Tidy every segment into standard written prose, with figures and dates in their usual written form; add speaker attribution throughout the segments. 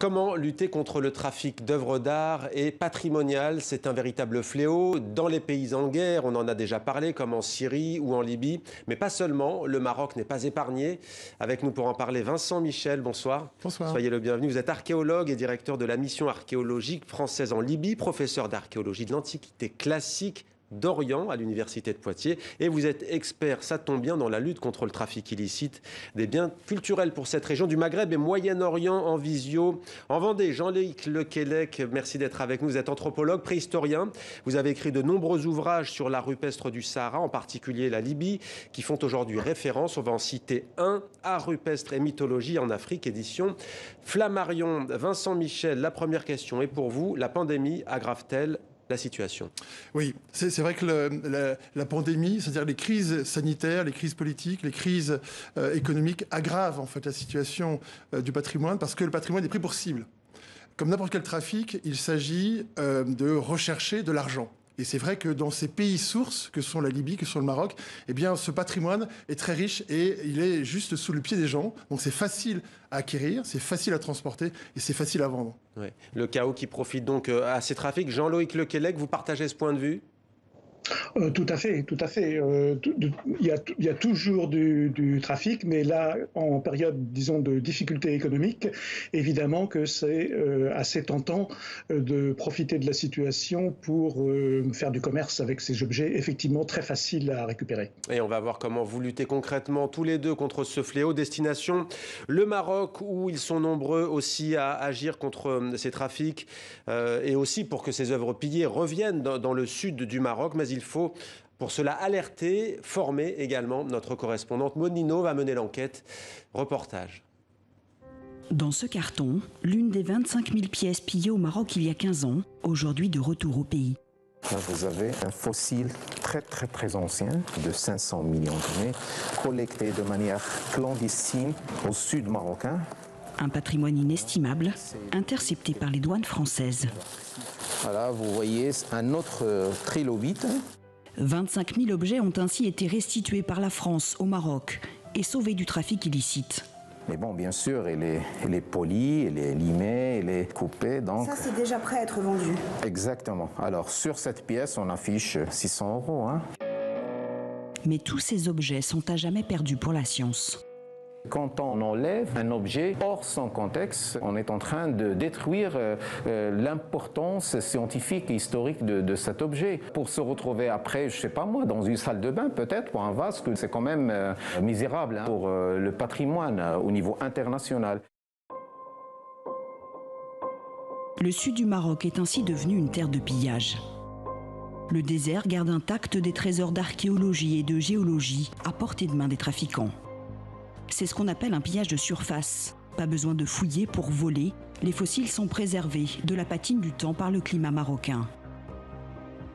Speaker 1: Comment lutter contre le trafic d'œuvres d'art et patrimoniales? C'est un véritable fléau dans les pays en guerre. On en a déjà parlé, comme en Syrie ou en Libye. Mais pas seulement, le Maroc n'est pas épargné. Avec nous pour en parler, Vincent Michel, bonsoir.
Speaker 2: Bonsoir.
Speaker 1: Soyez le bienvenu. Vous êtes archéologue et directeur de la mission archéologique française en Libye, professeur d'archéologie de l'Antiquité classique d'Orient à l'université de Poitiers, et vous êtes expert, ça tombe bien, dans la lutte contre le trafic illicite des biens culturels pour cette région du Maghreb et Moyen-Orient en visio en Vendée. Jean-Loïc Lequelec, merci d'être avec nous. Vous êtes anthropologue, préhistorien. Vous avez écrit de nombreux ouvrages sur l'art rupestre du Sahara, en particulier la Libye, qui font aujourd'hui référence. On va en citer un, Art rupestre et mythologie en Afrique, édition Flammarion. Vincent Michel, la première question est pour vous. La pandémie aggrave-t-elle la situation?
Speaker 2: Oui, c'est vrai que la pandémie, c'est-à-dire les crises sanitaires, les crises politiques, les crises économiques aggravent en fait la situation du patrimoine parce que le patrimoine est pris pour cible. Comme n'importe quel trafic, il s'agit de rechercher de l'argent. Et c'est vrai que dans ces pays sources, que sont la Libye, que sont le Maroc, eh bien, ce patrimoine est très riche et il est juste sous le pied des gens. Donc c'est facile à acquérir, c'est facile à transporter et c'est facile à vendre.
Speaker 1: Ouais. Le chaos qui profite donc à ces trafics. Jean-Loïc Lequelec, vous partagez ce point de vue?
Speaker 3: Tout à fait, tout à fait. Il y a toujours du trafic, mais là, en période, disons, de difficulté économique, évidemment que c'est assez tentant de profiter de la situation pour faire du commerce avec ces objets effectivement très faciles à récupérer.
Speaker 1: Et on va voir comment vous luttez concrètement tous les deux contre ce fléau. Destination le Maroc, où ils sont nombreux aussi à agir contre ces trafics et aussi pour que ces œuvres pillées reviennent dans le sud du Maroc. Mais il faut pour cela alerter, former également. Notre correspondante Monino va mener l'enquête. Reportage.
Speaker 4: Dans ce carton, l'une des 25 000 pièces pillées au Maroc il y a 15 ans, aujourd'hui de retour au pays.
Speaker 5: Là, vous avez un fossile très ancien de 500 millions d'années, collecté de manière clandestine au sud marocain.
Speaker 4: Un patrimoine inestimable, intercepté par les douanes françaises.
Speaker 5: Voilà, vous voyez un autre trilobite.
Speaker 4: 25 000 objets ont ainsi été restitués par la France au Maroc et sauvés du trafic illicite.
Speaker 5: Mais bon, bien sûr, il est poli, il est limé, il est coupé. Donc...
Speaker 6: Ça, c'est déjà prêt à être vendu.
Speaker 5: Exactement. Alors, sur cette pièce, on affiche 600 €. Hein.
Speaker 4: Mais tous ces objets sont à jamais perdus pour la science.
Speaker 5: Quand on enlève un objet hors son contexte, on est en train de détruire l'importance scientifique et historique de cet objet. Pour se retrouver après, je ne sais pas moi, dans une salle de bain peut-être, pour un vase, c'est quand même misérable hein, pour le patrimoine au niveau international.
Speaker 4: Le sud du Maroc est ainsi devenu une terre de pillage. Le désert garde intact des trésors d'archéologie et de géologie à portée de main des trafiquants. C'est ce qu'on appelle un pillage de surface. Pas besoin de fouiller pour voler, les fossiles sont préservés de la patine du temps par le climat marocain.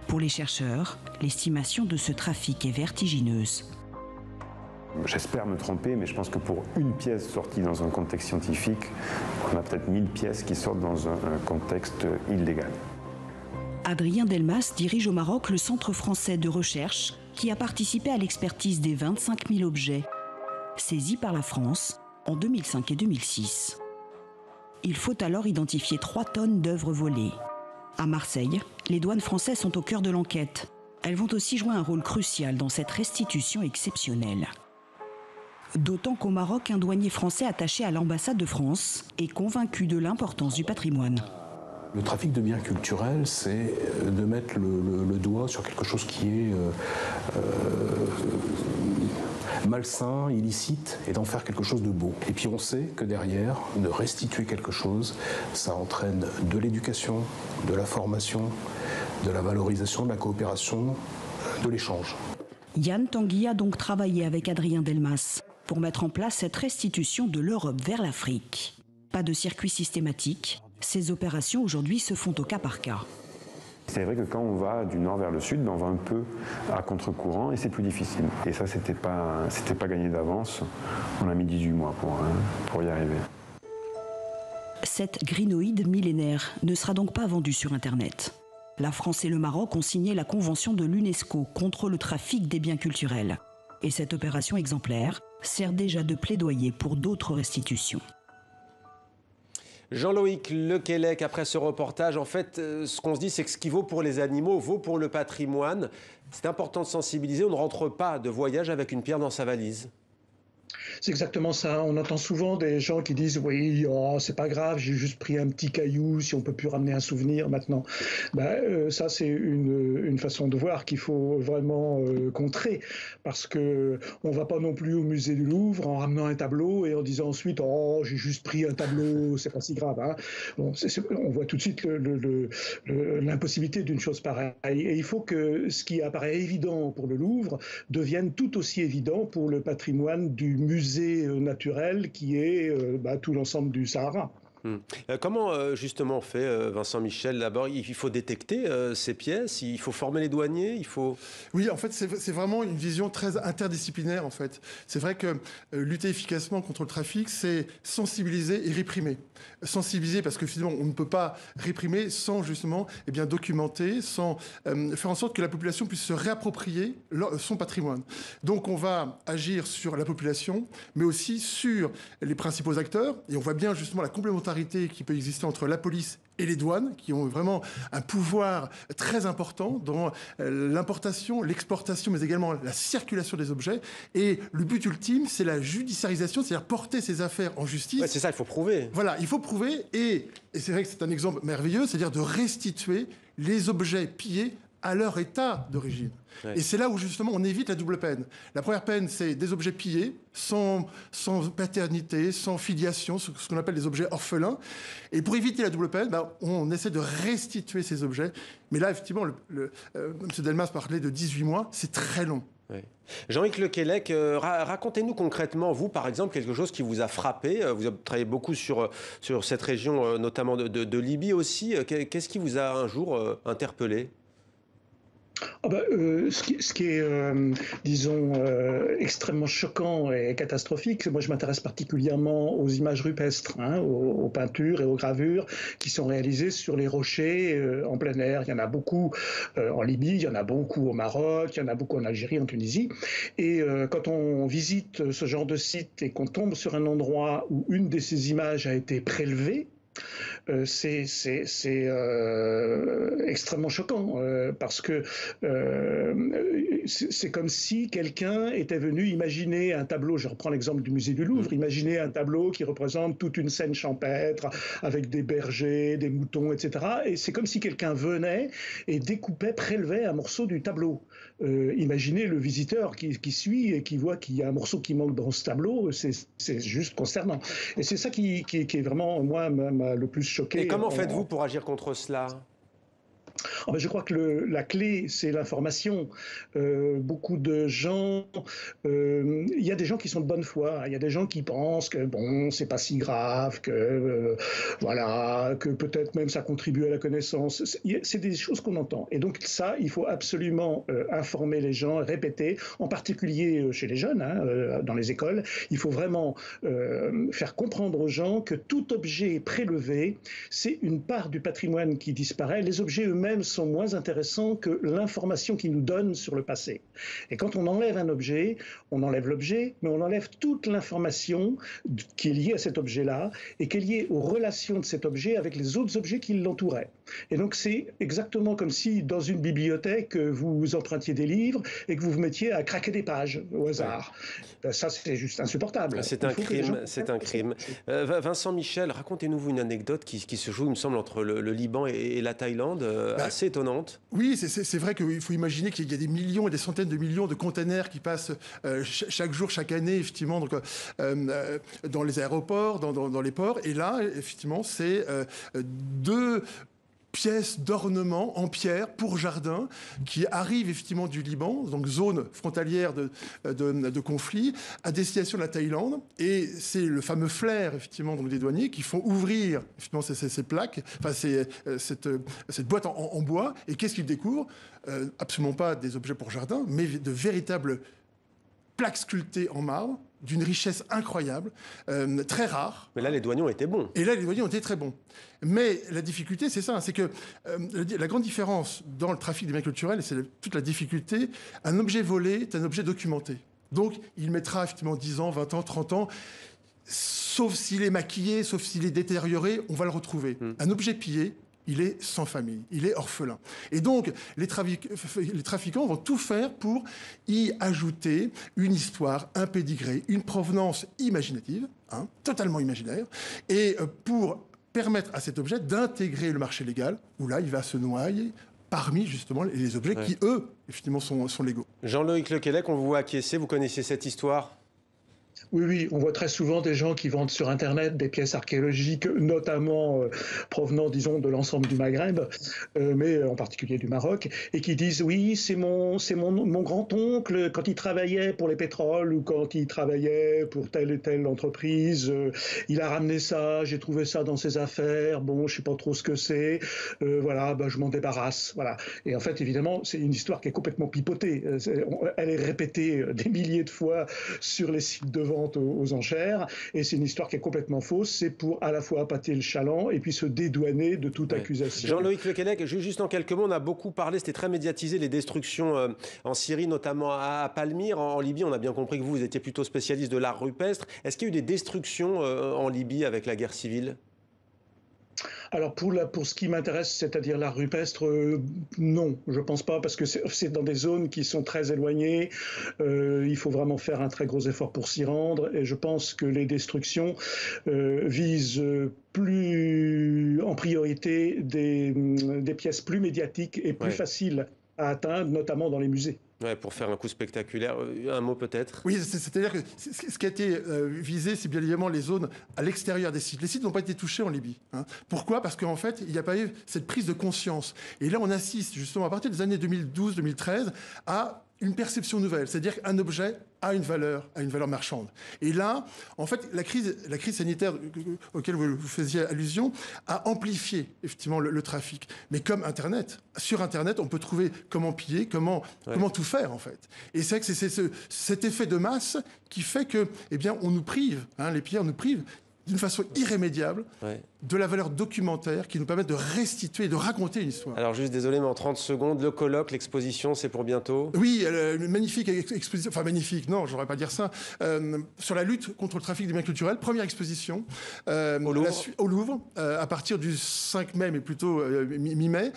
Speaker 4: Pour les chercheurs, l'estimation de ce trafic est vertigineuse.
Speaker 7: J'espère me tromper, mais je pense que pour une pièce sortie dans un contexte scientifique, on a peut-être 1000 pièces qui sortent dans un contexte illégal.
Speaker 4: Adrien Delmas dirige au Maroc le Centre français de recherche qui a participé à l'expertise des 25 000 objets saisis par la France en 2005 et 2006. Il faut alors identifier 3 tonnes d'œuvres volées. À Marseille, les douanes françaises sont au cœur de l'enquête. Elles vont aussi jouer un rôle crucial dans cette restitution exceptionnelle. D'autant qu'au Maroc, un douanier français attaché à l'ambassade de France est convaincu de l'importance du patrimoine.
Speaker 8: Le trafic de biens culturels, c'est de mettre le doigt sur quelque chose qui est malsain, illicite, et d'en faire quelque chose de beau. Et puis on sait que derrière, de restituer quelque chose, ça entraîne de l'éducation, de la formation, de la valorisation, de la coopération, de l'échange.
Speaker 4: Yann Tanguy a donc travaillé avec Adrien Delmas pour mettre en place cette restitution de l'Europe vers l'Afrique. Pas de circuit systématique, ces opérations aujourd'hui se font au cas par cas.
Speaker 7: C'est vrai que quand on va du nord vers le sud, on va un peu à contre-courant et c'est plus difficile. Et ça, c'était pas gagné d'avance. On a mis 18 mois pour y arriver.
Speaker 4: Cette grinoïde millénaire ne sera donc pas vendue sur Internet. La France et le Maroc ont signé la convention de l'UNESCO contre le trafic des biens culturels. Et cette opération exemplaire sert déjà de plaidoyer pour d'autres restitutions.
Speaker 1: Jean-Loïc Lequellec, après ce reportage, en fait, ce qu'on se dit, c'est que ce qui vaut pour les animaux vaut pour le patrimoine. C'est important de sensibiliser. On ne rentre pas de voyage avec une pierre dans sa valise.
Speaker 3: C'est exactement ça. On entend souvent des gens qui disent « Oui, oh, c'est pas grave, j'ai juste pris un petit caillou, si on peut plus ramener un souvenir maintenant. » Ça, c'est une façon de voir qu'il faut vraiment contrer. Parce qu'on ne va pas non plus au musée du Louvre en ramenant un tableau et en disant ensuite « Oh, j'ai juste pris un tableau, c'est pas si grave. Hein. » Bon, on voit tout de suite l'impossibilité d'une chose pareille. Et il faut que ce qui apparaît évident pour le Louvre devienne tout aussi évident pour le patrimoine du musée naturel qui est tout l'ensemble du Sahara.
Speaker 1: Comment justement on fait, Vincent Michel? D'abord, il faut détecter ces pièces, il faut former les douaniers, il faut...
Speaker 2: Oui, en fait, c'est vraiment une vision très interdisciplinaire, en fait. C'est vrai que lutter efficacement contre le trafic, c'est sensibiliser et réprimer. Sensibiliser parce que finalement, on ne peut pas réprimer sans justement documenter, sans faire en sorte que la population puisse se réapproprier son patrimoine. Donc, on va agir sur la population, mais aussi sur les principaux acteurs. Et on voit bien justement la complémentarité qui peut exister entre la police et les douanes, qui ont vraiment un pouvoir très important dans l'importation, l'exportation, mais également la circulation des objets. Et le but ultime, c'est la judiciarisation, c'est-à-dire porter ces affaires en justice.
Speaker 1: Ouais, c'est ça, il faut prouver.
Speaker 2: Voilà, il faut prouver, et c'est vrai que c'est un exemple merveilleux, c'est-à-dire de restituer les objets pillés à leur état d'origine. Ouais. Et c'est là où justement on évite la double peine. La première peine, c'est des objets pillés, sans paternité, sans filiation, ce qu'on appelle des objets orphelins. Et pour éviter la double peine, on essaie de restituer ces objets. Mais là, effectivement, M. Delmas parlait de 18 mois, c'est très long.
Speaker 1: Oui. Jean-Luc Lequellec, racontez-nous concrètement, vous, par exemple, quelque chose qui vous a frappé. Vous avez travaillé beaucoup sur cette région, notamment de Libye aussi. Qu'est-ce qui vous a un jour interpellé ?
Speaker 3: Ce qui est, disons, extrêmement choquant et catastrophique, moi je m'intéresse particulièrement aux images rupestres, aux peintures et aux gravures qui sont réalisées sur les rochers en plein air. Il y en a beaucoup en Libye, il y en a beaucoup au Maroc, il y en a beaucoup en Algérie, en Tunisie. Et quand on visite ce genre de site et qu'on tombe sur un endroit où une de ces images a été prélevée, c'est extrêmement choquant parce que c'est comme si quelqu'un était venu imaginer un tableau, je reprends l'exemple du musée du Louvre, imaginer un tableau qui représente toute une scène champêtre avec des bergers, des moutons, etc. Et c'est comme si quelqu'un venait et découpait, prélevait un morceau du tableau. Imaginez le visiteur qui suit et qui voit qu'il y a un morceau qui manque dans ce tableau, c'est juste consternant. Et c'est ça qui est vraiment, moi, m'a le plus choqué.
Speaker 1: Et comment faites-vous pour agir contre cela ?
Speaker 3: Je crois que la clé, c'est l'information. Beaucoup de gens... Il y a des gens qui sont de bonne foi. Il y a des gens qui pensent que, bon, c'est pas si grave, que peut-être même ça contribue à la connaissance. C'est des choses qu'on entend. Et donc ça, il faut absolument informer les gens, répéter, en particulier chez les jeunes, dans les écoles. Il faut vraiment faire comprendre aux gens que tout objet prélevé, c'est une part du patrimoine qui disparaît. Les objets eux-mêmes sont moins intéressants que l'information qu'ils nous donnent sur le passé. Et quand on enlève un objet, on enlève l'objet, mais on enlève toute l'information qui est liée à cet objet-là et qui est liée aux relations de cet objet avec les autres objets qui l'entouraient. Et donc c'est exactement comme si dans une bibliothèque, vous empruntiez des livres et que vous vous mettiez à craquer des pages au hasard. Ouais. Ça, c'est juste insupportable.
Speaker 1: C'est un crime, c'est un crime. Vincent Michel, racontez-nous une anecdote qui se joue, il me semble, entre le Liban et la Thaïlande. Assez étonnante.
Speaker 2: Oui, c'est vrai qu'il faut imaginer qu'il y a des millions et des centaines de millions de containers qui passent chaque jour, chaque année, effectivement, donc, dans les aéroports, dans les ports. Et là, effectivement, c'est deux pièces d'ornement en pierre pour jardin qui arrivent effectivement du Liban, donc zone frontalière de conflit, à destination de la Thaïlande. Et c'est le fameux flair effectivement donc des douaniers qui font ouvrir effectivement ces plaques, enfin cette boîte en bois. Et qu'est-ce qu'ils découvrent ? Absolument pas des objets pour jardin, mais de véritables plaques sculptées en marbre, d'une richesse incroyable, très rare.
Speaker 1: Mais là, les douaniers ont été bons.
Speaker 2: Et là, les douaniers ont été très bons. Mais la difficulté, c'est ça, c'est que la grande différence dans le trafic des biens culturels, et c'est toute la difficulté, un objet volé est un objet documenté. Donc, il mettra effectivement 10 ans, 20 ans, 30 ans. sauf s'il est maquillé, sauf s'il est détérioré, on va le retrouver. Un objet pillé, il est sans famille, il est orphelin. Et donc, les trafiquants vont tout faire pour y ajouter une histoire, un pédigré, une provenance imaginative, totalement imaginaire, et pour permettre à cet objet d'intégrer le marché légal, où là, il va se noyer parmi, justement, les objets qui, eux, effectivement, sont légaux.
Speaker 1: Jean-Loïc Lequelec, on vous voit acquiescer, vous connaissez cette histoire ?
Speaker 3: Oui, on voit très souvent des gens qui vendent sur Internet des pièces archéologiques, notamment provenant, disons, de l'ensemble du Maghreb, mais en particulier du Maroc, et qui disent oui, c'est mon grand-oncle quand il travaillait pour les pétroles ou quand il travaillait pour telle et telle entreprise, il a ramené ça, j'ai trouvé ça dans ses affaires, bon, je sais pas trop ce que c'est, voilà, je m'en débarrasse, voilà. Et en fait, évidemment, c'est une histoire qui est complètement pipotée. Elle est répétée des milliers de fois sur les sites de vente aux enchères, et c'est une histoire qui est complètement fausse. C'est pour à la fois appâter le chaland et puis se dédouaner de toute accusation.
Speaker 1: Jean-Loïc Lequelec, juste en quelques mots, on a beaucoup parlé, c'était très médiatisé, les destructions en Syrie, notamment à Palmyre. En Libye, on a bien compris que vous étiez plutôt spécialiste de l'art rupestre. Est-ce qu'il y a eu des destructions en Libye avec la guerre civile ?
Speaker 3: Alors pour ce qui m'intéresse, c'est-à-dire l'art rupestre, non, je pense pas, parce que c'est dans des zones qui sont très éloignées. Il faut vraiment faire un très gros effort pour s'y rendre, et je pense que les destructions visent plus en priorité des pièces plus médiatiques et plus faciles à atteindre, notamment dans les musées.
Speaker 1: Ouais, pour faire un coup spectaculaire. Un mot peut-être ?
Speaker 2: Oui, c'est-à-dire que ce qui a été visé, c'est bien évidemment les zones à l'extérieur des sites. Les sites n'ont pas été touchés en Libye. Pourquoi ? Parce qu'en fait, il n'y a pas eu cette prise de conscience. Et là, on assiste justement à partir des années 2012-2013 à une perception nouvelle, c'est-à-dire qu'un objet a une valeur marchande. Et là, en fait, la crise sanitaire auquel vous faisiez allusion a amplifié effectivement le trafic. Mais comme Internet, sur Internet, on peut trouver comment piller, comment tout faire en fait. Et c'est vrai que c'est cet effet de masse qui fait que, eh bien, on nous prive, les pilleurs nous privent d'une façon irrémédiable de la valeur documentaire qui nous permet de restituer, de raconter une histoire.
Speaker 1: Alors juste, désolé, mais en 30 secondes, le colloque, l'exposition, c'est pour bientôt ?
Speaker 2: Oui, une magnifique exposition, enfin magnifique, non, je n'aurais pas dire ça, sur la lutte contre le trafic des biens culturels, première exposition au Louvre à partir du 5 mai, mais plutôt mi-mai,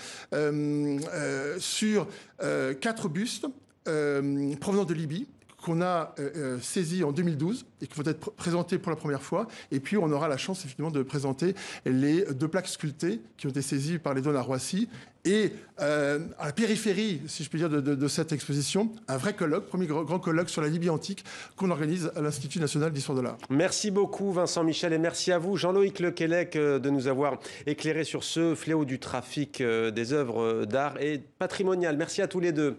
Speaker 2: sur 4 bustes provenant de Libye, qu'on a saisi en 2012 et qui vont être présentés pour la première fois. Et puis, on aura la chance, effectivement, de présenter les 2 plaques sculptées qui ont été saisies par les douanes à Roissy. Et à la périphérie, si je puis dire, de cette exposition, un vrai colloque, premier grand colloque sur la Libye antique qu'on organise à l'Institut national d'histoire de l'art.
Speaker 1: Merci beaucoup, Vincent Michel, et merci à vous, Jean-Loïc Lequelec, de nous avoir éclairé sur ce fléau du trafic des œuvres d'art et patrimoniales. Merci à tous les deux.